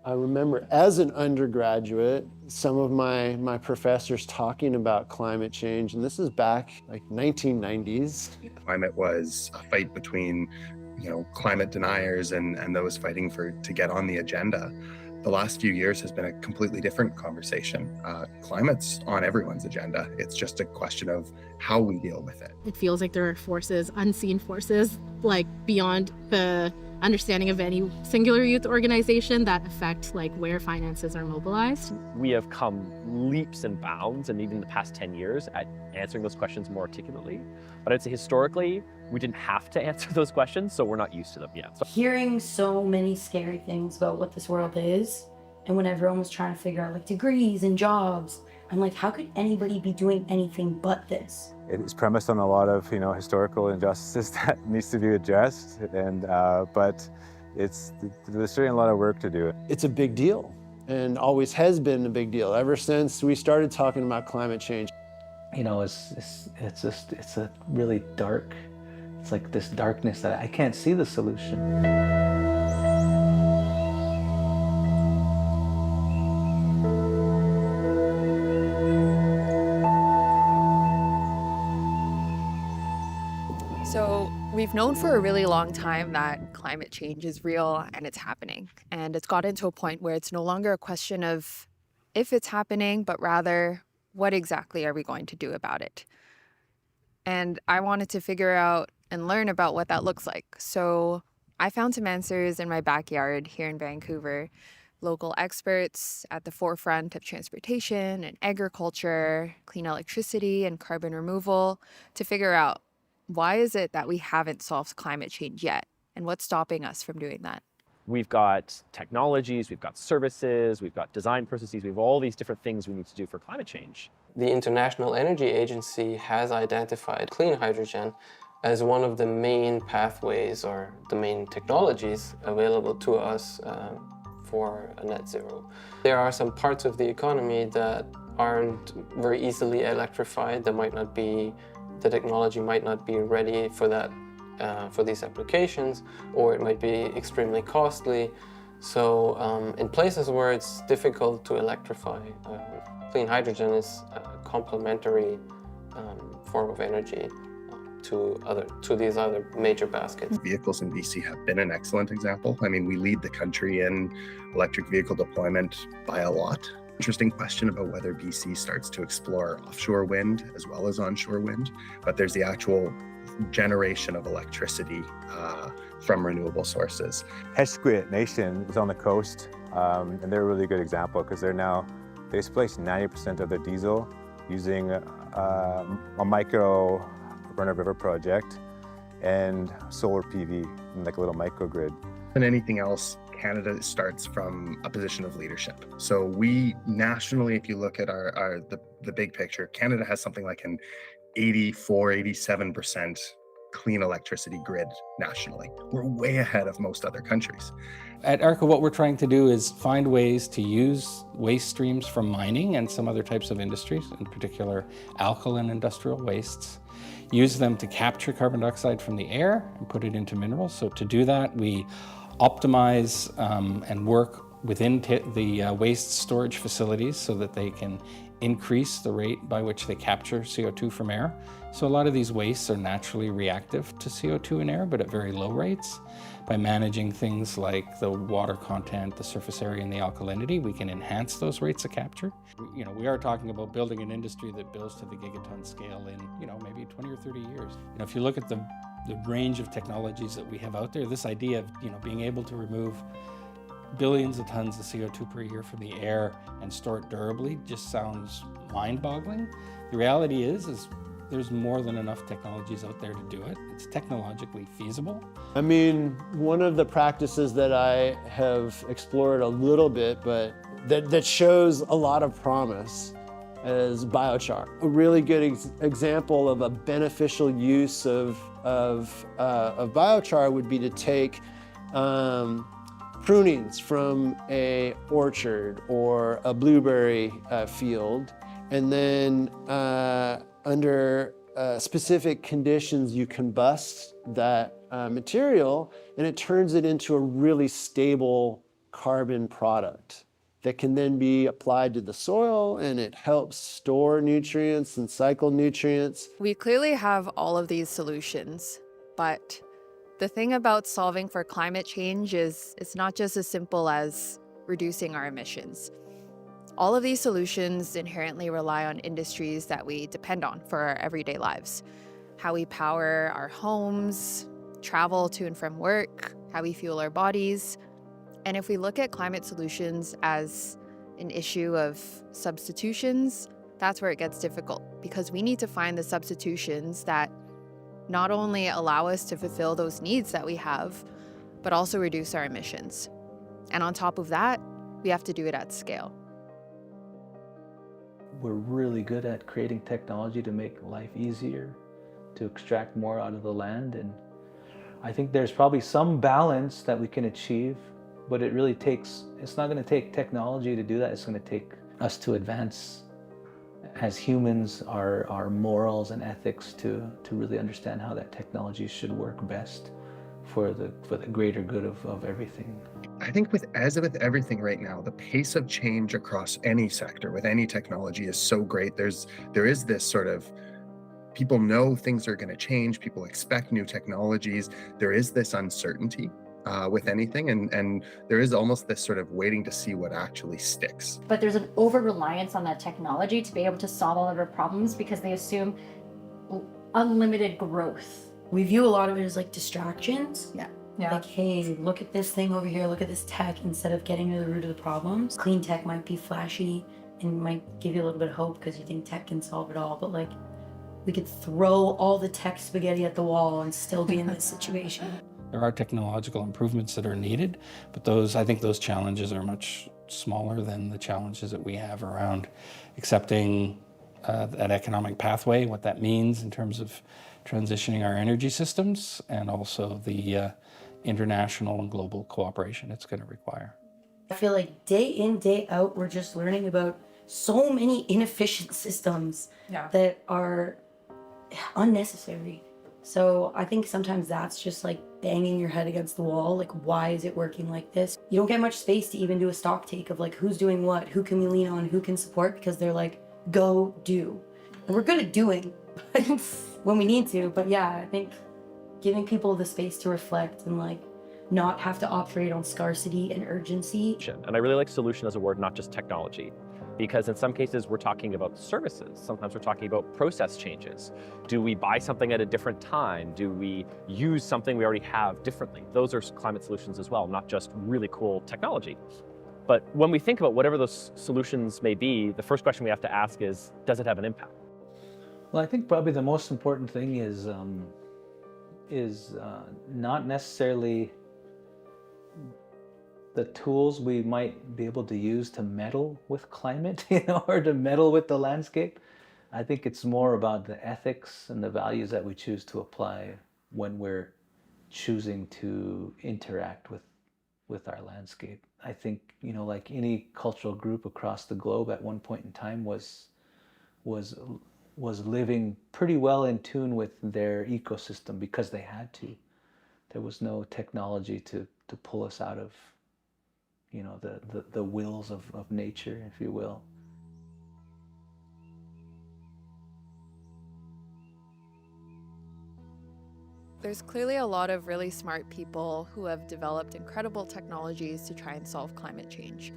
I remember as an undergraduate, some of my professors talking about climate change, and this is back like 1990s. Climate was a fight between, climate deniers and those fighting to get on the agenda. The last few years has been a completely different conversation. Climate's on everyone's agenda. It's just a question of how we deal with it. It feels like there are forces, unseen forces, like beyond the understanding of any singular youth organization that affect like where finances are mobilized. We have come leaps and bounds, and even in the past 10 years, at answering those questions more articulately. But I'd say historically, we didn't have to answer those questions, so we're not used to them yet. Hearing so many scary things about what this world is, and when everyone was trying to figure out like degrees and jobs, I'm like, how could anybody be doing anything but this? It is premised on a lot of, historical injustices that needs to be addressed, and but there's certainly a lot of work to do. It's a big deal, and always has been a big deal ever since we started talking about climate change. It's a really dark. It's like this darkness that I can't see the solution. So we've known for a really long time that climate change is real and it's happening. And it's gotten to a point where it's no longer a question of if it's happening, but rather what exactly are we going to do about it? And I wanted to figure out and learn about what that looks like. So I found some answers in my backyard here in Vancouver. Local experts at the forefront of transportation and agriculture, clean electricity and carbon removal to figure out why is it that we haven't solved climate change yet? And what's stopping us from doing that? We've got technologies, we've got services, we've got design processes, we have all these different things we need to do for climate change. The International Energy Agency has identified clean hydrogen as one of the main pathways or the main technologies available to us for a net zero. There are some parts of the economy that aren't very easily electrified. The technology might not be ready for that, for these applications, or it might be extremely costly. So in places where it's difficult to electrify, clean hydrogen is a complementary form of energy to these other major baskets. Vehicles in BC have been an excellent example. I mean, we lead the country in electric vehicle deployment by a lot. Interesting question about whether BC starts to explore offshore wind as well as onshore wind, but there's the actual generation of electricity from renewable sources. Hesquit Nation is on the coast, and they're a really good example because they displace 90% of their diesel using a micro run-of-river project and solar PV, like a little microgrid. And anything else, Canada starts from a position of leadership. So we nationally, if you look at the big picture, Canada has something like an 87% clean electricity grid nationally. We're way ahead of most other countries. At ARCA, what we're trying to do is find ways to use waste streams from mining and some other types of industries, in particular alkaline industrial wastes, use them to capture carbon dioxide from the air and put it into minerals. So to do that, we optimize and work within the waste storage facilities so that they can increase the rate by which they capture CO2 from air. So a lot of these wastes are naturally reactive to CO2 in air, but at very low rates. By managing things like the water content, the surface area, and the alkalinity, we can enhance those rates of capture. We are talking about building an industry that builds to the gigaton scale in, maybe 20 or 30 years. If you look at the range of technologies that we have out there, this idea of, being able to remove billions of tons of CO2 per year from the air and store it durably just sounds mind-boggling. The reality is there's more than enough technologies out there to do it. It's technologically feasible. I mean, one of the practices that I have explored a little bit, but that shows a lot of promise is biochar. A really good example of a beneficial use of biochar would be to take prunings from a orchard or a blueberry field, and then under specific conditions you combust that material, and it turns it into a really stable carbon product that can then be applied to the soil, and it helps store nutrients and cycle nutrients. We clearly have all of these solutions, but the thing about solving for climate change is it's not just as simple as reducing our emissions. All of these solutions inherently rely on industries that we depend on for our everyday lives. How we power our homes, travel to and from work, how we fuel our bodies. And if we look at climate solutions as an issue of substitutions, that's where it gets difficult, because we need to find the substitutions that not only allow us to fulfill those needs that we have, but also reduce our emissions. And on top of that, we have to do it at scale. We're really good at creating technology to make life easier, to extract more out of the land. And I think there's probably some balance that we can achieve, but it's not going to take technology to do that. It's going to take us to advance as humans, our morals and ethics to really understand how that technology should work best for the greater good of everything. I think as with everything right now, the pace of change across any sector with any technology is so great. There is this sort of, people know things are going to change, people expect new technologies. There is this uncertainty with anything, and there is almost this sort of waiting to see what actually sticks. But there's an over-reliance on that technology to be able to solve all of our problems because they assume unlimited growth. We view a lot of it as like distractions. Yeah. Like, hey, look at this thing over here, look at this tech, instead of getting to the root of the problems. Clean tech might be flashy and might give you a little bit of hope because you think tech can solve it all, but like, we could throw all the tech spaghetti at the wall and still be in this situation. There are technological improvements that are needed, but I think those challenges are much smaller than the challenges that we have around accepting that economic pathway, what that means in terms of transitioning our energy systems, and also the international and global cooperation it's going to require. I feel like day in, day out, we're just learning about so many inefficient systems that are unnecessary. So I think sometimes that's just like banging your head against the wall. Like, why is it working like this? You don't get much space to even do a stock take of like, who's doing what, who can we lean on, who can support, because they're like, go do. And we're good at doing when we need to. But yeah, I think giving people the space to reflect and like not have to operate on scarcity and urgency. And I really like solution as a word, not just technology, because in some cases we're talking about services. Sometimes we're talking about process changes. Do we buy something at a different time? Do we use something we already have differently? Those are climate solutions as well, not just really cool technology. But when we think about whatever those solutions may be, the first question we have to ask is, does it have an impact? Well, I think probably the most important thing is not necessarily the tools we might be able to use to meddle with climate, or to meddle with the landscape. I think it's more about the ethics and the values that we choose to apply when we're choosing to interact with our landscape. I think, like any cultural group across the globe at one point in time was living pretty well in tune with their ecosystem because they had to. There was no technology to pull us out of the wills of nature, if you will. There's clearly a lot of really smart people who have developed incredible technologies to try and solve climate change.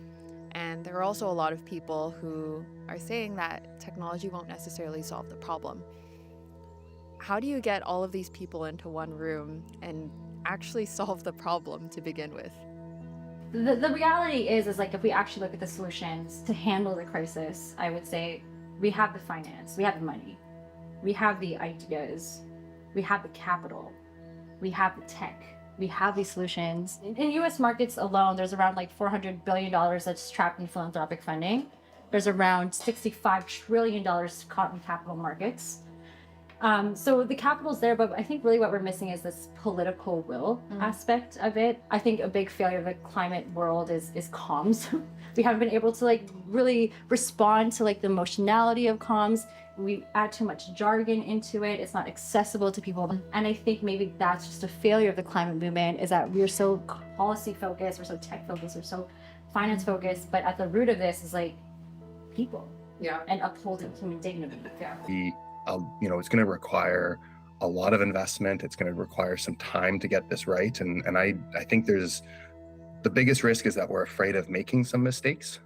And there are also a lot of people who are saying that technology won't necessarily solve the problem. How do you get all of these people into one room and actually solve the problem to begin with? The reality is like, if we actually look at the solutions to handle the crisis, I would say we have the finance, we have the money, we have the ideas, we have the capital, we have the tech, we have these solutions. In US markets alone, there's around like $400 billion that's trapped in philanthropic funding. There's around $65 trillion caught in capital markets. So the capital's there, but I think really what we're missing is this political will aspect of it. I think a big failure of the climate world is comms. We haven't been able to like really respond to like the emotionality of comms we add too much jargon into it. It's not accessible to people. And I think maybe that's just a failure of the climate movement, is that we're so policy focused, we're so tech focused, we're so finance focused, but at the root of this is like people. Yeah. And upholding human dignity. Yeah. It's going to require a lot of investment. It's going to require some time to get this right. And I think the biggest risk is that we're afraid of making some mistakes.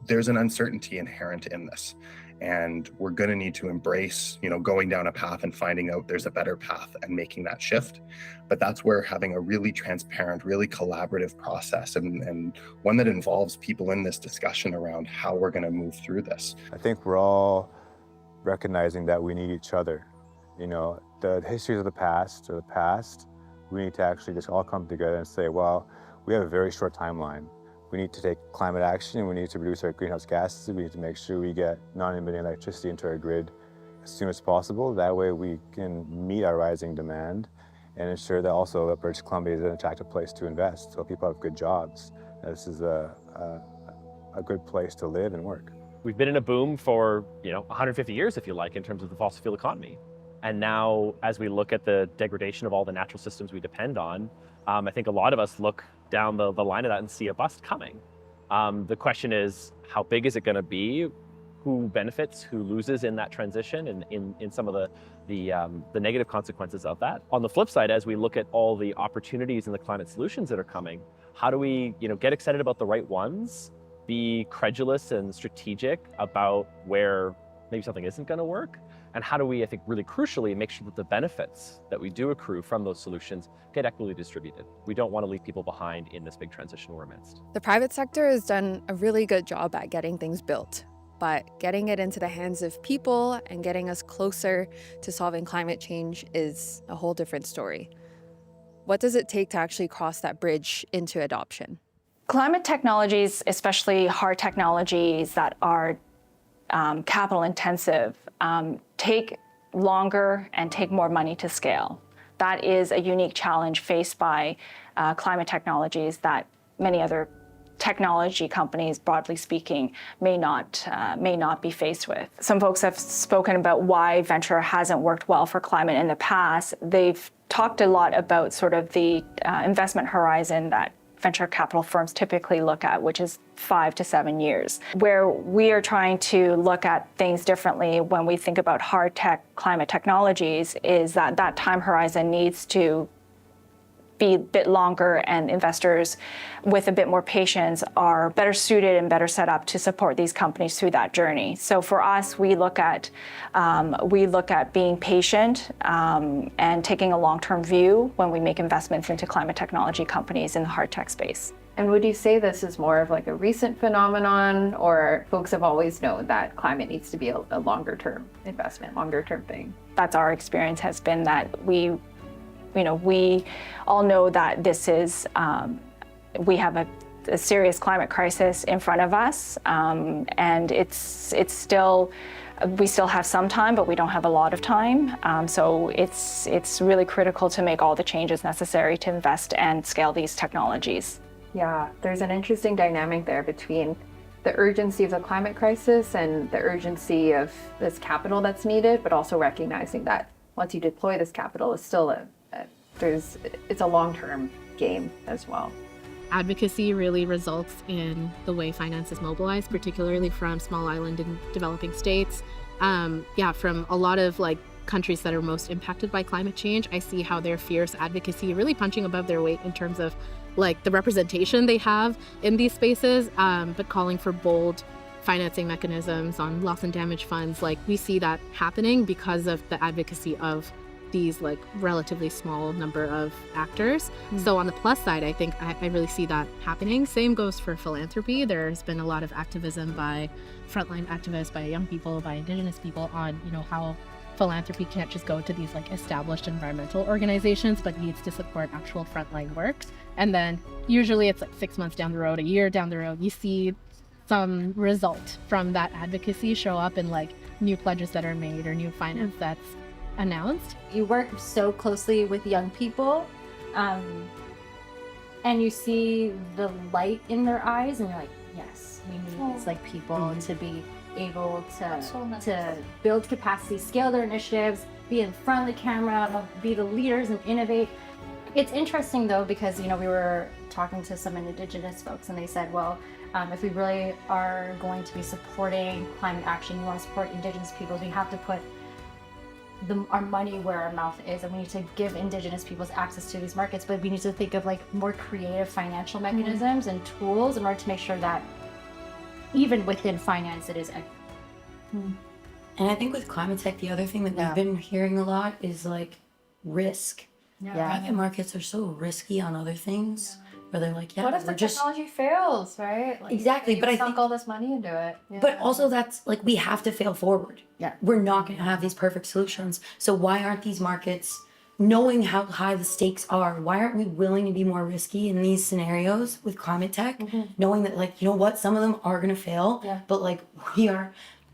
There's an uncertainty inherent in this, and we're going to need to embrace, going down a path and finding out there's a better path and making that shift. But that's where having a really transparent, really collaborative process and one that involves people in this discussion around how we're going to move through this. I think we're all recognizing that we need each other. The histories of the past we need to actually just all come together and say, well, we have a very short timeline. We need to take climate action, and we need to reduce our greenhouse gases. We need to make sure we get non-emitting electricity into our grid as soon as possible. That way we can meet our rising demand and ensure that also that British Columbia is an attractive place to invest, so people have good jobs. This is a good place to live and work. We've been in a boom for 150 years, if you like, in terms of the fossil fuel economy. And now, as we look at the degradation of all the natural systems we depend on, I think a lot of us look down the line of that and see a bust coming. The question is, how big is it going to be? Who benefits? Who loses in that transition, and in some of the negative consequences of that? On the flip side, as we look at all the opportunities and the climate solutions that are coming, how do we get excited about the right ones, be credulous and strategic about where maybe something isn't going to work? And how do we, I think, really crucially, make sure that the benefits that we do accrue from those solutions get equitably distributed? We don't want to leave people behind in this big transition we're amidst. The private sector has done a really good job at getting things built, but getting it into the hands of people and getting us closer to solving climate change is a whole different story. What does it take to actually cross that bridge into adoption? Climate technologies, especially hard technologies that are capital intensive, take longer and take more money to scale. That is a unique challenge faced by climate technologies that many other technology companies, broadly speaking, may not be faced with. Some folks have spoken about why venture hasn't worked well for climate in the past. They've talked a lot about sort of the investment horizon that venture capital firms typically look at, which is 5 to 7 years. Where we are trying to look at things differently when we think about hard tech climate technologies is that that time horizon needs to be a bit longer, and investors with a bit more patience are better suited and better set up to support these companies through that journey. So for us, we look at being patient and taking a long-term view when we make investments into climate technology companies in the hard tech space. And would you say this is more of like a recent phenomenon, or folks have always known that climate needs to be a longer-term investment, longer-term thing? That's our experience, has been that we all know that this is, we have a serious climate crisis in front of us, and it's still, we still have some time, but we don't have a lot of time. So it's really critical to make all the changes necessary to invest and scale these technologies. Yeah, there's an interesting dynamic there between the urgency of the climate crisis and the urgency of this capital that's needed, but also recognizing that once you deploy this capital, it's still it's a long-term game as well. Advocacy really results in the way finance is mobilized, particularly from small island and developing states. From a lot of countries that are most impacted by climate change, I see how their fierce advocacy really punching above their weight in terms of the representation they have in these spaces, but calling for bold financing mechanisms on loss and damage funds. We see that happening because of the advocacy of these relatively small number of actors. So on the plus side, I think I really see that happening. Same goes for philanthropy. There's been a lot of activism by frontline activists, by young people, by Indigenous people on how philanthropy can't just go to these established environmental organizations, but needs to support actual frontline works. And then usually it's 6 months down the road, a year down the road, you see some result from that advocacy show up in new pledges that are made or new finance that's announced. You work so closely with young people, and you see the light in their eyes, and you're like, yes, we need this. like people to be able to build capacity, scale their initiatives, be in front of the camera, be the leaders and innovate. It's interesting though, because, you know, we were talking to some Indigenous folks and they said, well, if we really are going to be supporting climate action, we want to support Indigenous peoples, we have to put our money where our mouth is, and we need to give Indigenous peoples access to these markets, but we need to think of like more creative financial mechanisms and tools in order to make sure that even within finance it is And I think with climate tech, the other thing that we've been hearing a lot is like risk. Private markets are so risky on other things where they're like, what if the technology fails, right? Like, exactly, but I sunk think all this money into it. But also that's like, we have to fail forward. We're not going to have these perfect solutions. So why aren't these markets, knowing how high the stakes are, why aren't we willing to be more risky in these scenarios with climate tech, knowing that, like, you know what, some of them are going to fail, but like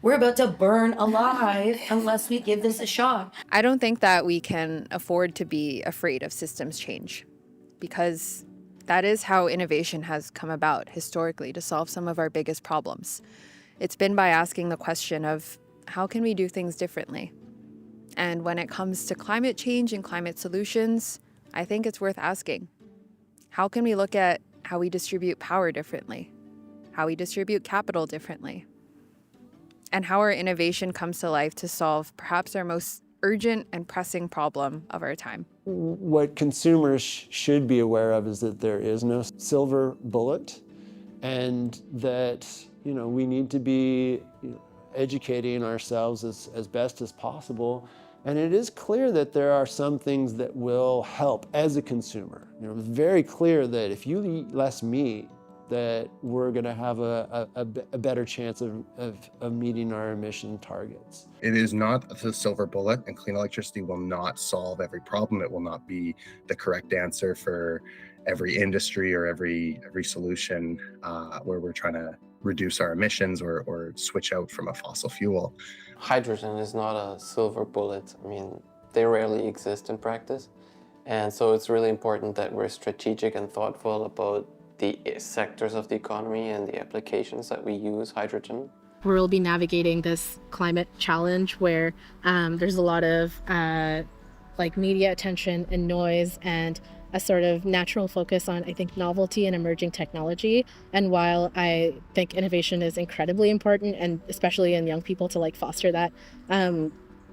we're about to burn alive unless we give this a shot. I don't think that we can afford to be afraid of systems change, because that is how innovation has come about historically to solve some of our biggest problems. It's been by asking the question of, how can we do things differently? And when it comes to climate change and climate solutions, I think it's worth asking. How can we look at how we distribute power differently? How we distribute capital differently? And how our innovation comes to life to solve perhaps our most urgent and pressing problem of our time. What consumers should be aware of is that there is no silver bullet, and that, you know, we need to be educating ourselves as best as possible. And it is clear that there are some things that will help as a consumer. You know, it's very clear that if you eat less meat, that we're going to have a better chance of meeting our emission targets. It is not the silver bullet, and clean electricity will not solve every problem. It will not be the correct answer for every industry or every solution where we're trying to reduce our emissions or switch out from a fossil fuel. Hydrogen is not a silver bullet. I mean, they rarely exist in practice. And so it's really important that we're strategic and thoughtful about the sectors of the economy and the applications that we use hydrogen. We'll be navigating this climate challenge where there's a lot of like media attention and noise and a sort of natural focus on, I think, novelty and emerging technology. And while I think innovation is incredibly important, and especially in young people to like foster that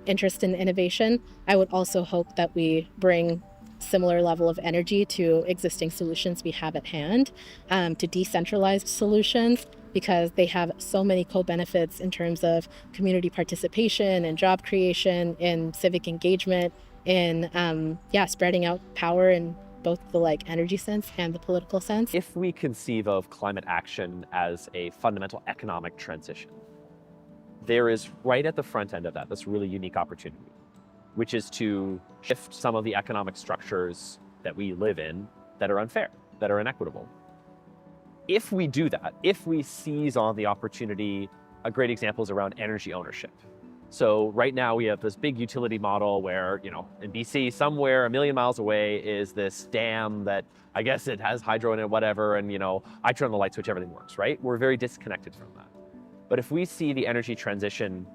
interest in innovation, I would also hope that we bring similar level of energy to existing solutions we have at hand, to decentralized solutions, because they have so many co-benefits in terms of community participation and job creation, in civic engagement, in spreading out power in both the like energy sense and the political sense. If we conceive of climate action as a fundamental economic transition, there is right at the front end of that this really unique opportunity, which is to shift some of the economic structures that we live in that are unfair, that are inequitable. If we do that, if we seize on the opportunity, a great example is around energy ownership. So right now we have this big utility model where, you know, in BC, somewhere a million miles away is this dam that I guess it has hydro in it, whatever, and, you know, I turn on the light switch, everything works, right? We're very disconnected from that. But if we see the energy transition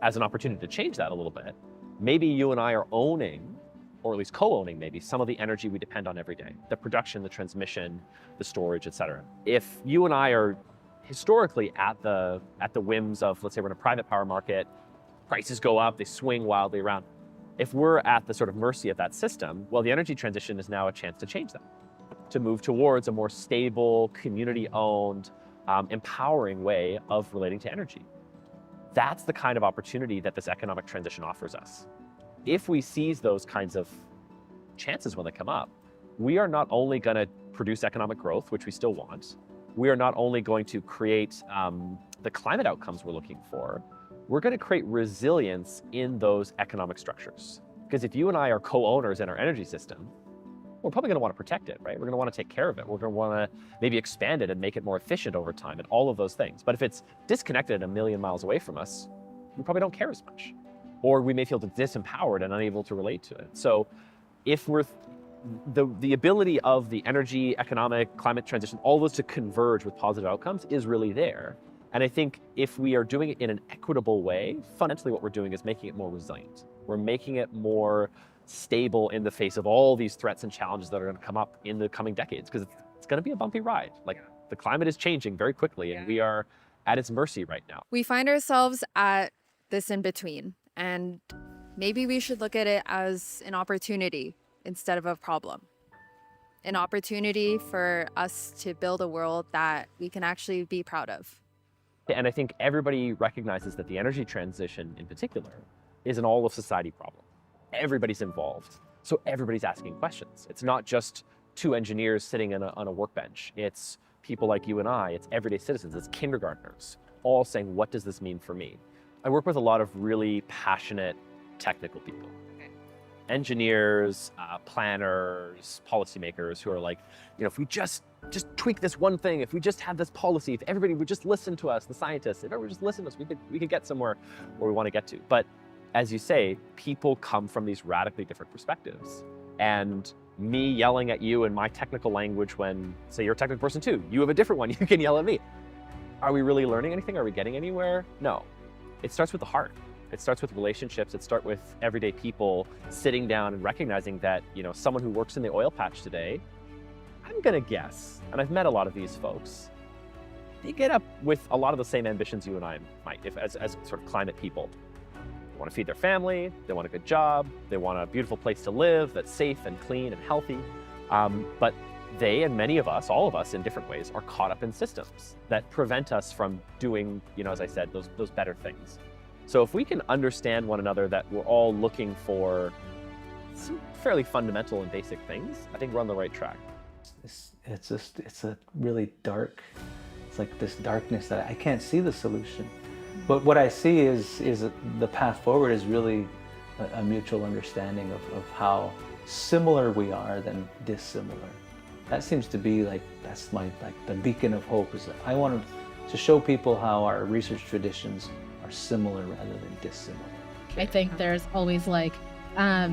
as an opportunity to change that a little bit, maybe you and I are owning, or at least co-owning maybe, some of the energy we depend on every day, the production, the transmission, the storage, et cetera. If you and I are historically at the whims of, let's say we're in a private power market, prices go up, they swing wildly around. If we're at the sort of mercy of that system, well, the energy transition is now a chance to change that, to move towards a more stable, community-owned, empowering way of relating to energy. That's the kind of opportunity that this economic transition offers us. If we seize those kinds of chances when they come up, we are not only going to produce economic growth, which we still want, we are not only going to create the climate outcomes we're looking for, we're going to create resilience in those economic structures. Because if you and I are co-owners in our energy system, we're probably going to want to protect it, right? We're going to want to take care of it. We're going to want to maybe expand it and make it more efficient over time and all of those things. But if it's disconnected a million miles away from us, we probably don't care as much. Or we may feel disempowered and unable to relate to it. So if we're the ability of the energy, economic, climate transition, all those to converge with positive outcomes is really there. And I think if we are doing it in an equitable way, fundamentally what we're doing is making it more resilient. We're making it more stable in the face of all these threats and challenges that are going to come up in the coming decades, because it's going to be a bumpy ride. Like, the climate is changing very quickly, and we are at its mercy right now. We find ourselves at this in between, and maybe we should look at it as an opportunity instead of a problem. An opportunity for us to build a world that we can actually be proud of. And I think everybody recognizes that the energy transition in particular is an all of society problem. Everybody's involved, so everybody's asking questions. It's not just two engineers sitting on a workbench. It's people like you and I, it's everyday citizens, it's kindergartners, all saying, what does this mean for me? I work with a lot of really passionate technical people. Engineers, planners, policymakers who are like, if we just tweak this one thing, if we just had this policy, if everybody would just listen to us, the scientists, if everybody would just listen to us, we could get somewhere where we want to get to. But as you say, people come from these radically different perspectives. And me yelling at you in my technical language when, say, you're a technical person too, you have a different one, you can yell at me. Are we really learning anything? Are we getting anywhere? No. It starts with the heart. It starts with relationships. It starts with everyday people sitting down and recognizing that, someone who works in the oil patch today, I'm gonna guess, and I've met a lot of these folks, they get up with a lot of the same ambitions you and I might, as sort of climate people. They want to feed their family, they want a good job, they want a beautiful place to live that's safe and clean and healthy. But they, and many of us, all of us in different ways, are caught up in systems that prevent us from doing, as I said, those better things. So if we can understand one another that we're all looking for some fairly fundamental and basic things, I think we're on the right track. It's a really dark, it's like this darkness that I can't see the solution. But what I see is the path forward is really a mutual understanding of how similar we are than dissimilar. That seems to be that's the beacon of hope, is that I want to show people how our research traditions are similar rather than dissimilar. I think there's always a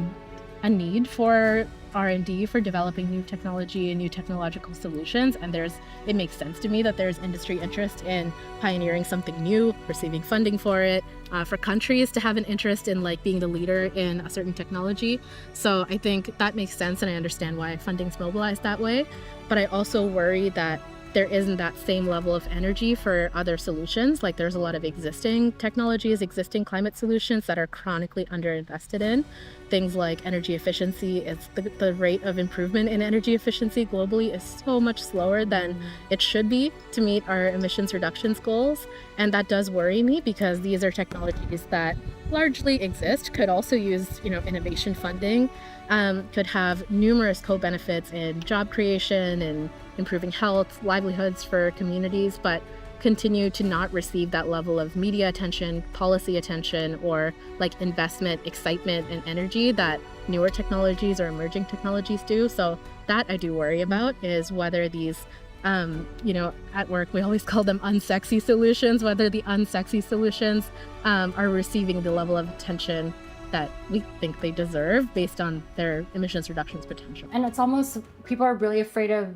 need for R&D for developing new technology and new technological solutions, and it makes sense to me that there's industry interest in pioneering something new, receiving funding for it, for countries to have an interest in being the leader in a certain technology. So I think that makes sense, and I understand why funding's mobilized that way. But I also worry that there isn't that same level of energy for other solutions. There's a lot of existing technologies, existing climate solutions that are chronically underinvested in. Things like energy efficiency, the rate of improvement in energy efficiency globally is so much slower than it should be to meet our emissions reductions goals. And that does worry me, because these are technologies that largely exist, could also use innovation funding, could have numerous co-benefits in job creation and improving health, livelihoods for communities, but continue to not receive that level of media attention, policy attention, or investment, excitement, and energy that newer technologies or emerging technologies do. So that I do worry about, is whether these, at work we always call them unsexy solutions, whether the unsexy solutions are receiving the level of attention that we think they deserve based on their emissions reductions potential. And it's almost, people are really afraid of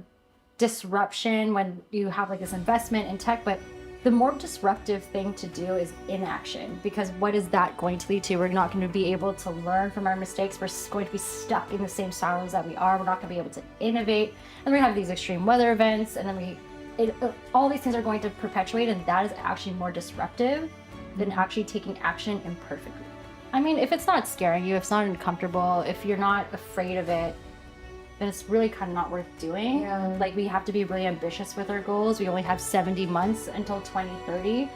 disruption when you have this investment in tech, but the more disruptive thing to do is inaction, because what is that going to lead to? We're not going to be able to learn from our mistakes. We're going to be stuck in the same silos that we are. We're not going to be able to innovate, and we have these extreme weather events, and then all these things are going to perpetuate, and that is actually more disruptive than actually taking action imperfectly. I mean, if it's not scaring you, if it's not uncomfortable, if you're not afraid of it, then it's really kind of not worth doing. We have to be really ambitious with our goals. We only have 70 months until 2030.